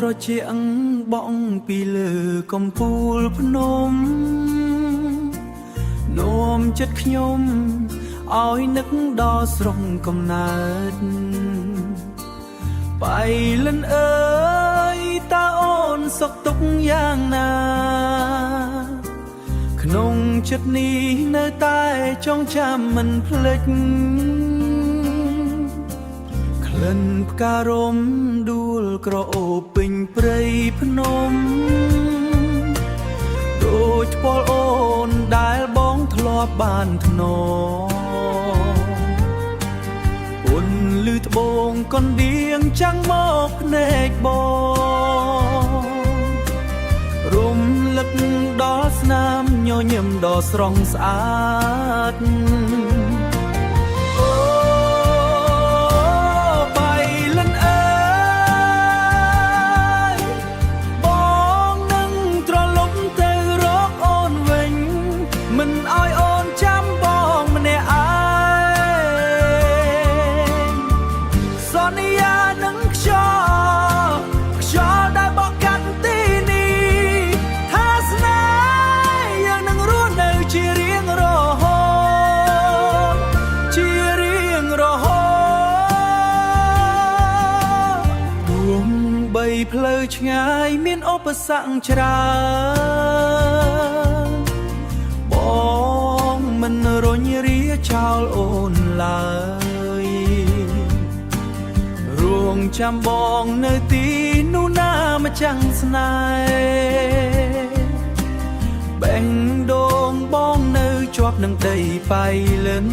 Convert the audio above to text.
ត្រជាងបងពីលើកំពូលភ្នំនោមចិត្តខ្ញុំឲ្យនឹកដល់ស្រុកកំណើតបៃលិនអើយតើអូនសុខទុក្ខយ៉ាងណាក្នុងចិត្តនេះនៅតែចងចាំមិនភ្លេចក្លិនផ្ការំដួលក្រអូបពេញព្រៃភ្នំដូចផ្ពាល់អូនដែលបងធ្លាប់បានធ្នពុនលឺត្បូងកណ្ដៀងចាំងមកភ្នែកបងរំលឹកដល់ស្នាមញញឹមដ៏ស្រស់ស្អាតផ្លូវឆ្ងាយមានឧបសគ្គច្រើនបងមិនរញរាចោលអូនឡើយរួងចាំបងនៅទីនោះណាម្ចាំងស្នេហ៍បេះដូងបងនៅជាប់នឹងដីបៃលិន